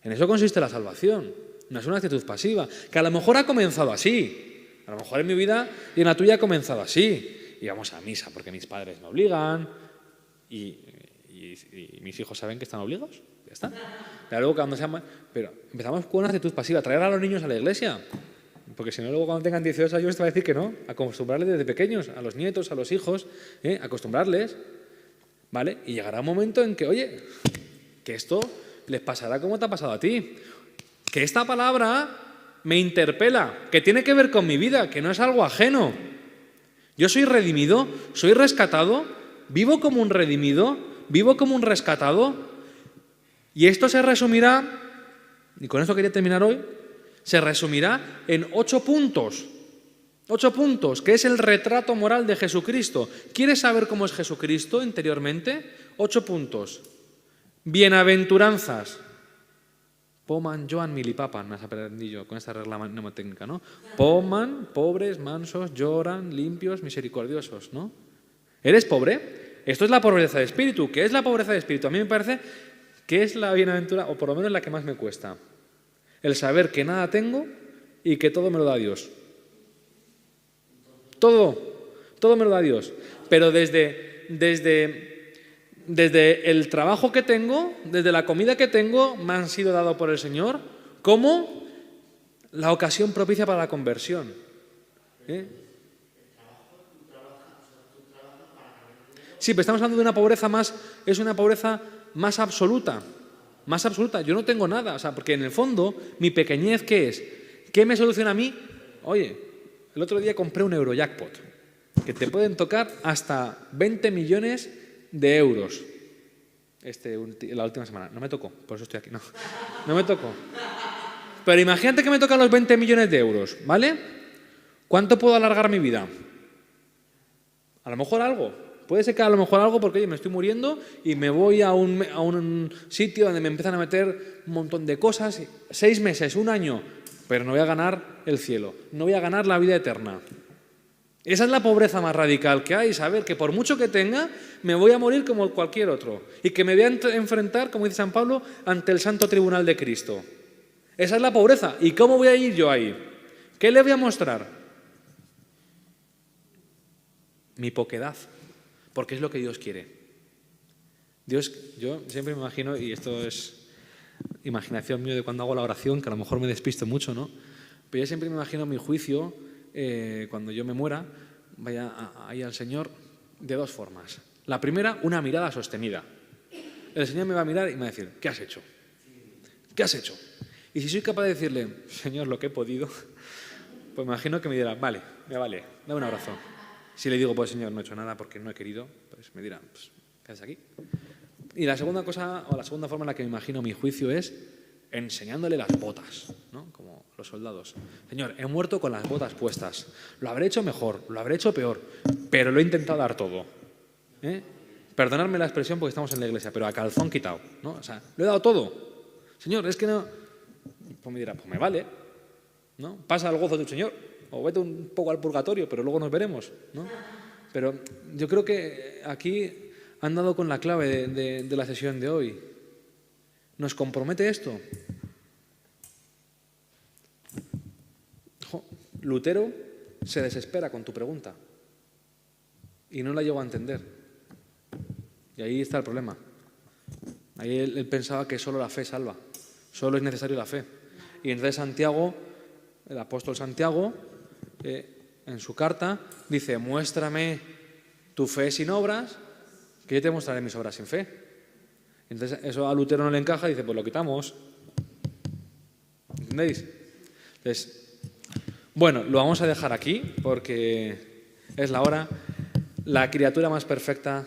Speaker 1: En eso consiste la salvación. No es una actitud pasiva, que a lo mejor ha comenzado así. A lo mejor en mi vida y en la tuya ha comenzado así. Y vamos a misa porque mis padres me obligan y mis hijos saben que están obligados. Ya está. Pero empezamos con una actitud pasiva, traer a los niños a la iglesia. Porque si no, luego cuando tengan 18 años te va a decir que no. Acostumbrarles desde pequeños, a los nietos, a los hijos, acostumbrarles. ¿Vale? Y llegará un momento en que, oye, que esto les pasará como te ha pasado a ti. Que esta palabra me interpela, que tiene que ver con mi vida, que no es algo ajeno. Yo soy redimido, soy rescatado, vivo como un redimido, vivo como un rescatado. Y esto se resumirá, y con esto quería terminar hoy, se resumirá en 8 puntos. 8 puntos, que es el retrato moral de Jesucristo. ¿Quieres saber cómo es Jesucristo interiormente? 8 puntos. Bienaventuranzas. Poman, Joan, milipapan, me has aprendido con esta regla mnemotécnica, ¿no? Poman, pobres, mansos, lloran, limpios, misericordiosos, ¿no? ¿Eres pobre? Esto es la pobreza de espíritu. ¿Qué es la pobreza de espíritu? A mí me parece que es la bienaventura, o por lo menos la que más me cuesta. El saber que nada tengo y que todo me lo da Dios. Todo me lo da Dios. Pero desde el trabajo que tengo, desde la comida que tengo, me han sido dados por el Señor como la ocasión propicia para la conversión. Sí, pero estamos hablando de una pobreza más, es una pobreza más absoluta. Más absoluta. Yo no tengo nada, o sea, porque en el fondo, mi pequeñez, ¿qué es? ¿Qué me soluciona a mí? Oye, el otro día compré un Eurojackpot, que te pueden tocar hasta 20 millones de euros. La última semana. No me tocó, por eso estoy aquí. No me tocó. Pero imagínate que me tocan los 20 millones de euros, ¿vale? ¿Cuánto puedo alargar mi vida? A lo mejor algo. Puede ser que a lo mejor algo porque, oye, me estoy muriendo y me voy a un sitio donde me empiezan a meter un montón de cosas. 6 meses, 1 año, pero no voy a ganar el cielo. No voy a ganar la vida eterna. Esa es la pobreza más radical que hay, saber que por mucho que tenga, me voy a morir como cualquier otro y que me voy a enfrentar, como dice San Pablo, ante el santo tribunal de Cristo. Esa es la pobreza. ¿Y cómo voy a ir yo ahí? ¿Qué le voy a mostrar? Mi poquedad, porque es lo que Dios quiere. Dios, yo siempre me imagino, y esto es imaginación mía de cuando hago la oración, que a lo mejor me despisto mucho, ¿no? Pero yo siempre me imagino mi juicio, cuando yo me muera, vaya ahí al Señor de 2 formas. La primera, una mirada sostenida. El Señor me va a mirar y me va a decir, ¿qué has hecho? ¿Qué has hecho? Y si soy capaz de decirle, Señor, lo que he podido, pues me imagino que me dirá, vale, me vale, dame un abrazo. Si le digo, pues Señor, no he hecho nada porque no he querido, pues me dirá, pues, ¿qué haces aquí? Y la segunda cosa, o la segunda forma en la que me imagino mi juicio es enseñándole las botas, ¿no? Como los soldados. Señor, he muerto con las botas puestas. Lo habré hecho mejor, lo habré hecho peor, pero lo he intentado dar todo. Perdonadme la expresión porque estamos en la iglesia, pero a calzón quitado, ¿no? O sea, lo he dado todo. Señor, es que no... Pues me dirá, pues me vale, ¿no? Pasa al gozo del Señor, o vete un poco al purgatorio, pero luego nos veremos, ¿no? Pero yo creo que aquí han dado con la clave de la sesión de hoy. ¿Nos compromete esto? Lutero se desespera con tu pregunta y no la llego a entender. Y ahí está el problema. Ahí él pensaba que solo la fe salva, solo es necesario la fe. Y entonces Santiago, el apóstol Santiago, en su carta, dice, muéstrame tu fe sin obras, que yo te mostraré mis obras sin fe. Entonces eso a Lutero no le encaja y dice, pues lo quitamos. ¿Entendéis? Entonces, bueno, lo vamos a dejar aquí porque es la hora. La criatura más perfecta,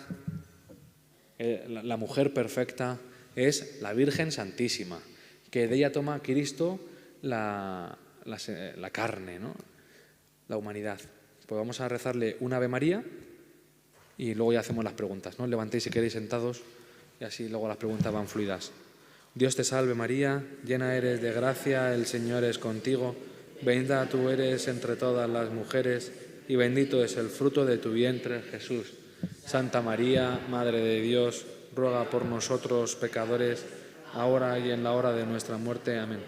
Speaker 1: la mujer perfecta, es la Virgen Santísima, que de ella toma Cristo la carne, ¿no? La humanidad. Pues vamos a rezarle un Ave María y luego ya hacemos las preguntas, ¿no? Levantéis si queréis sentados y así luego las preguntas van fluidas. Dios te salve María, llena eres de gracia, el Señor es contigo, bendita tú eres entre todas las mujeres y bendito es el fruto de tu vientre, Jesús. Santa María, Madre de Dios, ruega por nosotros pecadores, ahora y en la hora de nuestra muerte. Amén.